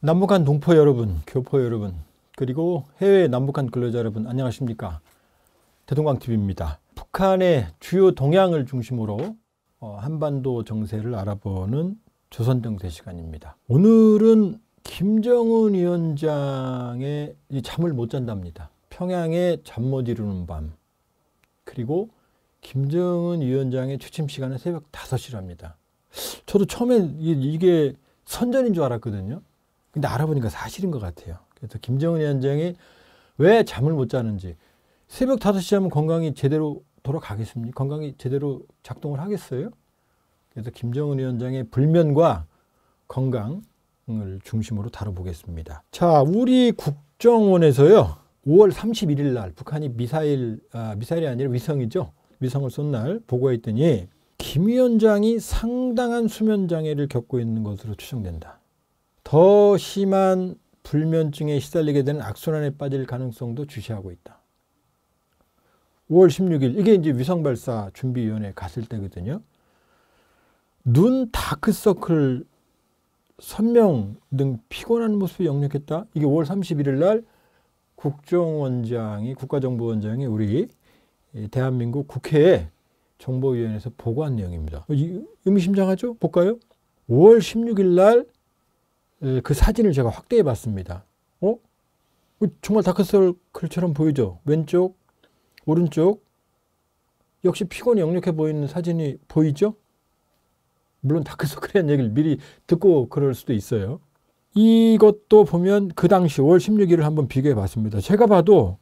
남북한 동포 여러분, 교포 여러분, 그리고 해외 남북한 근로자 여러분, 안녕하십니까? 대동강TV입니다. 북한의 주요 동향을 중심으로 한반도 정세를 알아보는 조선정세 시간입니다. 오늘은 김정은 위원장의 잠을 못 잔답니다. 평양에 잠 못 이루는 밤. 그리고 김정은 위원장의 취침 시간은 새벽 5시랍니다. 저도 처음에 이게 선전인 줄 알았거든요. 근데 알아보니까 사실인 것 같아요. 그래서 김정은 위원장이 왜 잠을 못 자는지, 새벽 5시 하면 건강이 제대로 돌아가겠습니까? 건강이 제대로 작동을 하겠어요? 그래서 김정은 위원장의 불면과 건강을 중심으로 다뤄보겠습니다. 자, 우리 국정원에서요, 5월 31일 날 북한이 미사일이 아니라 위성이죠. 위성을 쏜 날 보고했더니 김 위원장이 상당한 수면장애를 겪고 있는 것으로 추정된다. 더 심한 불면증에 시달리게 되는 악순환에 빠질 가능성도 주시하고 있다. 5월 16일, 이게 이제 위성발사 준비위원회 갔을 때거든요. 눈 다크서클, 선명 등 피곤한 모습이 역력했다. 이게 5월 31일 날 국가정보원장이 우리 대한민국 국회에 정보위원회에서 보고한 내용입니다. 의미심장하죠? 볼까요? 5월 16일 날 그 사진을 제가 확대해 봤습니다. 정말 다크서클처럼 보이죠? 왼쪽, 오른쪽. 역시 피곤이 역력해 보이는 사진이 보이죠? 물론 다크서클이라는 얘기를 미리 듣고 그럴 수도 있어요. 이것도 보면 그 당시 5월 16일을 한번 비교해 봤습니다. 제가 봐도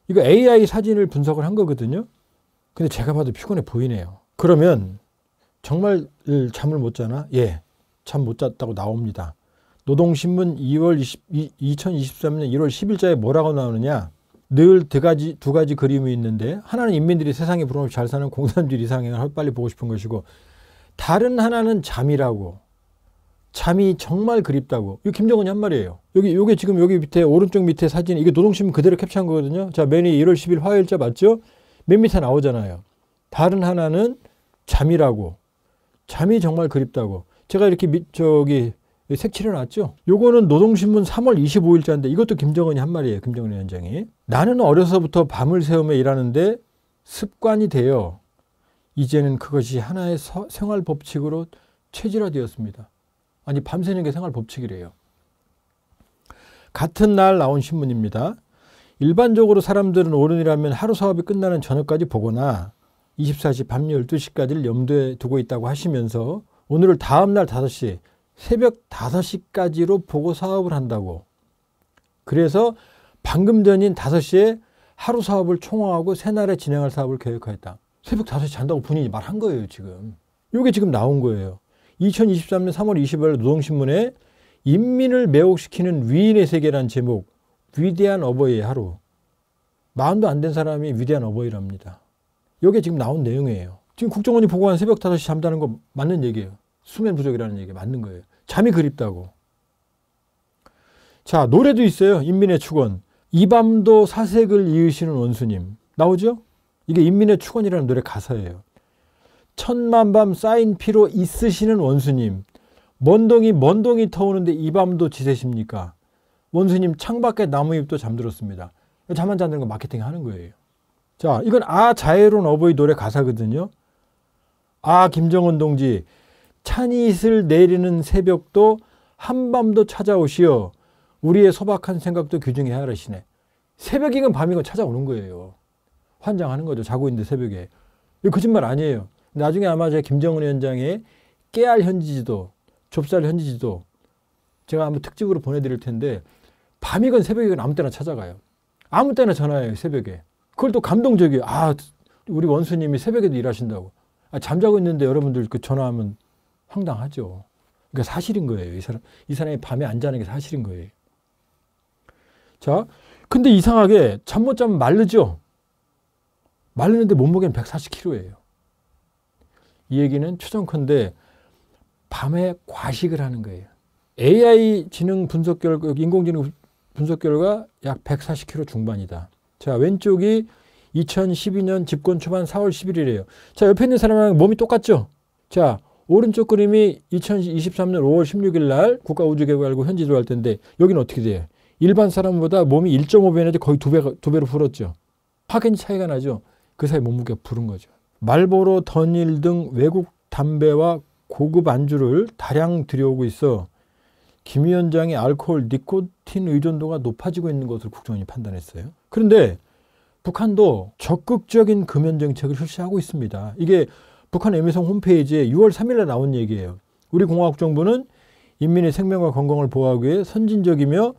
이거 AI 사진을 분석을 한 거거든요. 근데 제가 봐도 피곤해 보이네요. 그러면 정말 잠을 못 자나? 예, 잠 못 잤다고 나옵니다. 노동신문 2023년 1월 10일자에 뭐라고 나오느냐? 늘 두 가지 그림이 있는데, 하나는 인민들이 세상에 부러움없이 잘 사는 공산주의 이상행을 빨리 보고 싶은 것이고, 다른 하나는 잠이라고. 잠이 정말 그립다고. 이거 김정은이 한 말이에요. 요게 지금 여기 밑에 오른쪽 밑에 사진, 이게 노동신문 그대로 캡처한 거거든요. 자, 맨 위 1월 10일 화요일자 맞죠? 맨 밑에 나오잖아요. 다른 하나는 잠이라고. 잠이 정말 그립다고. 제가 이렇게 색칠해 놨죠? 요거는 노동신문 3월 25일자인데 이것도 김정은이 한 말이에요. 김정은 위원장이. 나는 어려서부터 밤을 새우며 일하는데 습관이 되어 이제는 그것이 하나의 생활 법칙으로 체질화되었습니다. 아니, 밤새는 게 생활 법칙이래요. 같은 날 나온 신문입니다. 일반적으로 사람들은 오른이라면 하루 사업이 끝나는 저녁까지 보거나 24시 밤 12시까지를 염두에 두고 있다고 하시면서 오늘을 다음날 5시, 새벽 5시까지로 보고 사업을 한다고. 그래서 방금 전인 5시에 하루 사업을 총화하고 새날에 진행할 사업을 계획하였다. 새벽 5시 잔다고 본인이 말한 거예요, 지금. 이게 지금 나온 거예요. 2023년 3월 20일 노동신문에 인민을 매혹시키는 위인의 세계란 제목, 위대한 어버이의 하루. 마음도 안 된 사람이 위대한 어버이랍니다. 이게 지금 나온 내용이에요. 지금 국정원이 보고한 새벽 5시 잠자는 거 맞는 얘기예요. 수면 부족이라는 얘기 맞는 거예요. 잠이 그립다고. 자, 노래도 있어요. 인민의 축원. 이 밤도 사색을 이으시는 원수님. 나오죠? 이게 인민의 축원이라는 노래 가사예요. 천만 밤 쌓인 피로 있으시는 원수님. 먼 동이 터오는데 이 밤도 지새십니까? 원수님 창밖에 나무잎도 잠들었습니다. 잠 안 자는 거 마케팅 하는 거예요. 자, 이건 자애로운 어버이 노래 가사거든요. 김정은 동지, 찬이슬 내리는 새벽도 한밤도 찾아오시어 우리의 소박한 생각도 규정해 하시네. 새벽이건 밤이건 찾아오는 거예요. 환장하는 거죠. 자고 있는데 새벽에. 이거 거짓말 아니에요. 나중에 아마 제가 김정은 위원장의 깨알 현지지도, 좁쌀 현지지도 제가 한번 특집으로 보내드릴 텐데, 밤이건 새벽이건 아무 때나 찾아가요. 아무 때나 전화해요, 새벽에. 그걸 또 감동적이에요. 우리 원수님이 새벽에도 일하신다고. 잠자고 있는데 여러분들 전화하면 황당하죠. 그러니까 사실인 거예요. 이 사람이 밤에 안 자는 게 사실인 거예요. 자, 근데 이상하게 잠 못 자면 마르죠? 마르는데 몸무게는 140kg예요. 이 얘기는 추정컨대 밤에 과식을 하는 거예요. AI 지능 분석 결과, 인공지능 분석 결과 약 140kg 중반이다. 자, 왼쪽이 2012년 집권 초반 4월 11일이에요. 자, 옆에 있는 사람이랑 몸이 똑같죠? 자, 오른쪽 그림이 2023년 5월 16일 날 국가우주개발국 현지 들어갈 텐데 여기는 어떻게 돼요? 일반 사람보다 몸이 1.5배인데 거의 두 배로 불었죠. 확연히 차이가 나죠. 그 사이 몸무게가 부른 거죠. 말보로, 던일 등 외국 담배와 고급 안주를 다량 들여오고 있어 김 위원장의 알코올, 니코틴 의존도가 높아지고 있는 것으로 국정원이 판단했어요. 그런데 북한도 적극적인 금연 정책을 실시하고 있습니다. 이게 북한 애미성 홈페이지에 6월 3일에 나온 얘기예요. 우리 공화국정부는 인민의 생명과 건강을 보호하기 위해 선진적이며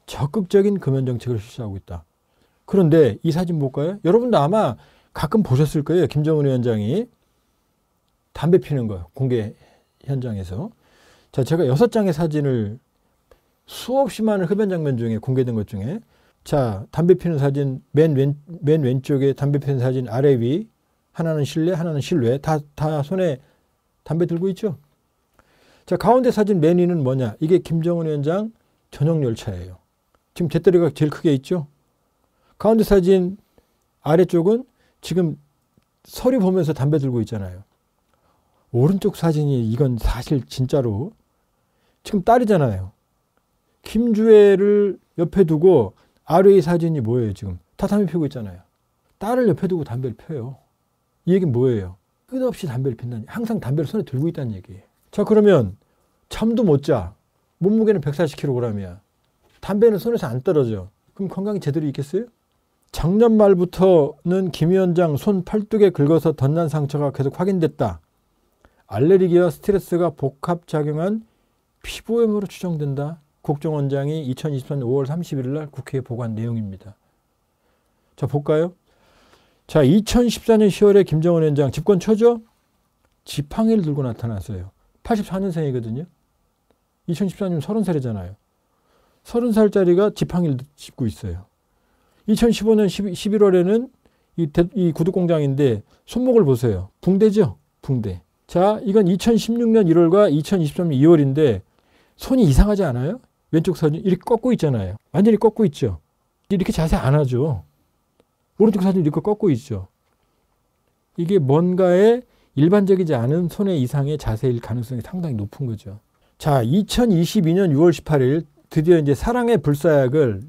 적극적인 금연 정책을 실시하고 있다. 그런데 이 사진 볼까요? 여러분도 아마 가끔 보셨을 거예요. 김정은 위원장이 담배 피는 거 공개 현장에서. 자, 제가 6장의 사진을 수없이 많은 흡연 장면 중에 공개된 것 중에 자, 담배 피는 사진 맨 왼쪽에 담배 피는 사진 아래 위 하나는 실내 하나는 실외 다 손에 담배 들고 있죠. 자, 가운데 사진 맨 위는 뭐냐? 이게 김정은 위원장 전용 열차예요. 지금 재떨이가 제일 크게 있죠. 가운데 사진 아래쪽은 지금 서리 보면서 담배 들고 있잖아요. 오른쪽 사진이 이건 사실 진짜로 지금 딸이잖아요. 김주애를 옆에 두고 아래의 사진이 뭐예요? 지금 다 담배 피우고 있잖아요. 딸을 옆에 두고 담배를 펴요. 이 얘기는 뭐예요? 끝없이 담배를 핀다는, 항상 담배를 손에 들고 있다는 얘기예요. 자, 그러면 잠도 못 자. 몸무게는 140kg이야. 담배는 손에서 안 떨어져. 그럼 건강이 제대로 있겠어요? 작년 말부터는 김 위원장 손 팔뚝에 긁어서 덧난 상처가 계속 확인됐다. 알레르기와 스트레스가 복합작용한 피부염으로 추정된다. 국정원장이 2023년 5월 31일 날 국회에 보고한 내용입니다. 자, 볼까요? 자, 2014년 10월에 김정은 위원장 집권 초죠? 지팡이를 들고 나타났어요. 84년생이거든요. 2014년 30살이잖아요. 30살짜리가 지팡이를 짚고 있어요. 2015년 11월에는 이 구두공장인데 손목을 보세요. 붕대죠? 붕대. 자, 이건 2016년 1월과 2023년 2월인데 손이 이상하지 않아요? 왼쪽 사진 이렇게 꺾고 있잖아요. 완전히 꺾고 있죠. 이렇게 자세 안 하죠. 오른쪽 사진 이렇게 꺾고 있죠. 이게 뭔가의 일반적이지 않은 손의 이상의 자세일 가능성이 상당히 높은 거죠. 자, 2022년 6월 18일 드디어 이제 사랑의 불사약을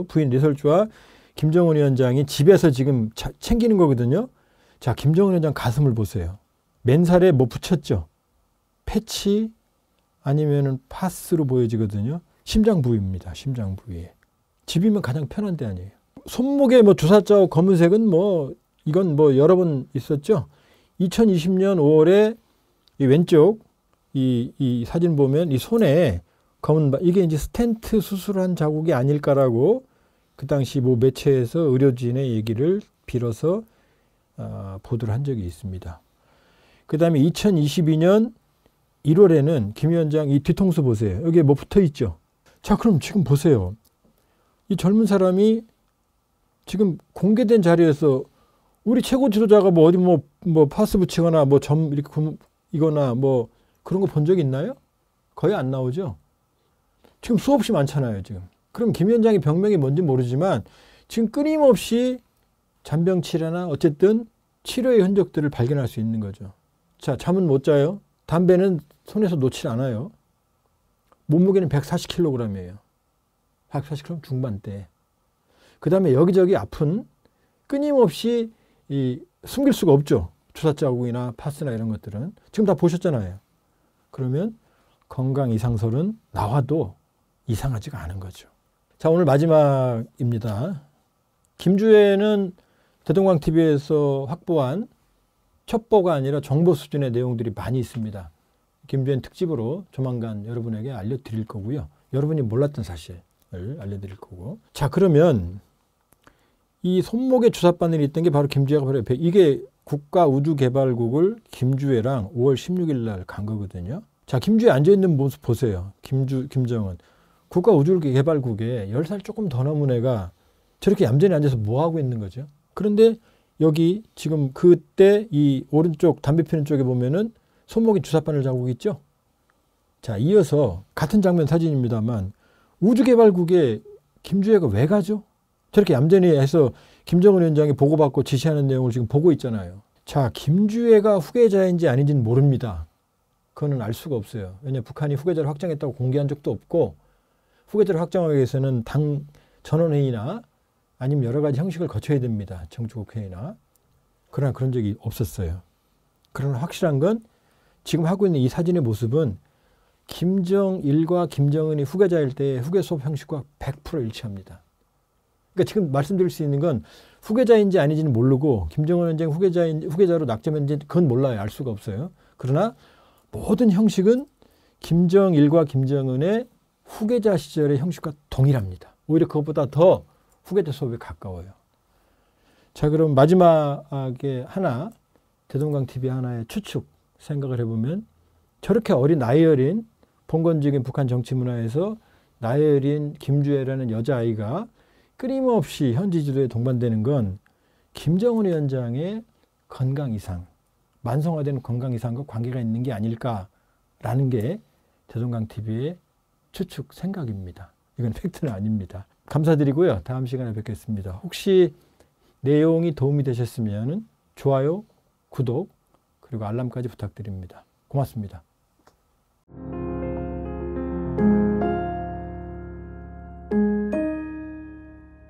부인 리설주와 김정은 위원장이 집에서 지금 챙기는 거거든요. 자, 김정은 위원장 가슴을 보세요. 맨살에 뭐 붙였죠? 패치 아니면은 파스로 보여지거든요. 심장 부위입니다. 심장 부위에. 집이면 가장 편한 데 아니에요. 손목에 뭐 주사자국 검은색은 뭐 이건 뭐 여러 번 있었죠. 2020년 5월에 이 왼쪽 이 사진 보면 이 손에 검은 이게 이제 스텐트 수술한 자국이 아닐까라고 그 당시 뭐 매체에서 의료진의 얘기를 빌어서 보도를 한 적이 있습니다. 그 다음에 2022년 1월에는 김 위원장 이 뒤통수 보세요. 여기에 뭐 붙어 있죠. 자, 그럼 지금 보세요. 이 젊은 사람이 지금 공개된 자리에서 우리 최고 지도자가 뭐 어디 뭐 파스 붙이거나 뭐 점 이렇게 이거나 뭐 그런 거 본 적 있나요? 거의 안 나오죠. 지금 수없이 많잖아요, 지금. 그럼 김 위원장의 병명이 뭔지 모르지만 지금 끊임없이 잔병 치료나 어쨌든 치료의 흔적들을 발견할 수 있는 거죠. 자, 잠은 못 자요. 담배는 손에서 놓질 않아요. 몸무게는 140kg이에요. 140kg 중반대. 그 다음에 여기저기 아픈 끊임없이 숨길 수가 없죠. 주사자국이나 파스나 이런 것들은. 지금 다 보셨잖아요. 그러면 건강 이상설은 나와도 이상하지가 않은 거죠. 자, 오늘 마지막입니다. 김주애는 대동강TV에서 확보한 첩보가 아니라 정보 수준의 내용들이 많이 있습니다. 김주애 특집으로 조만간 여러분에게 알려드릴 거고요. 여러분이 몰랐던 사실을 알려드릴 거고. 자, 그러면 이 손목에 주사바늘이 있던 게 바로 김주애가 바로 옆에 이게 국가우주개발국을 김주애랑 5월 16일 날 간 거거든요. 자, 김주애 앉아있는 모습 보세요. 김정은. 국가우주개발국에 10살 조금 더 넘은 애가 저렇게 얌전히 앉아서 뭐 하고 있는 거죠? 그런데 여기 지금 그때 이 오른쪽 담배 피는 쪽에 보면은 손목에 주사바늘 자국이 있죠? 자, 이어서 같은 장면 사진입니다만 우주개발국에 김주애가 왜 가죠? 저렇게 얌전히 해서 김정은 위원장이 보고받고 지시하는 내용을 지금 보고 있잖아요. 자, 김주애가 후계자인지 아닌지는 모릅니다. 그거는 알 수가 없어요. 왜냐하면 북한이 후계자를 확정했다고 공개한 적도 없고 후계자를 확정하기 위해서는 당 전원회의나 아니면 여러 가지 형식을 거쳐야 됩니다. 정주국회의나. 그러나 그런 적이 없었어요. 그러나 확실한 건 지금 하고 있는 이 사진의 모습은 김정일과 김정은이 후계자일 때의 후계 수업 형식과 100% 일치합니다. 그러니까 지금 말씀드릴 수 있는 건 후계자인지 아닌지는 모르고 김정은 원장 후계자로 낙점했는지 그건 몰라요. 알 수가 없어요. 그러나 모든 형식은 김정일과 김정은의 후계자 시절의 형식과 동일합니다. 오히려 그것보다 더 후계자 수업에 가까워요. 자, 그럼 마지막에 하나, 대동강TV 하나의 추측 생각을 해보면 저렇게 나이 어린 봉건적인 북한 정치 문화에서 나이 어린 김주애라는 여자아이가 끊임없이 현지 지도에 동반되는 건 김정은 위원장의 건강 이상, 만성화되는 건강 이상과 관계가 있는 게 아닐까라는 게 대동강TV의 추측 생각입니다. 이건 팩트는 아닙니다. 감사드리고요. 다음 시간에 뵙겠습니다. 혹시 내용이 도움이 되셨으면 좋아요, 구독, 그리고 알람까지 부탁드립니다. 고맙습니다.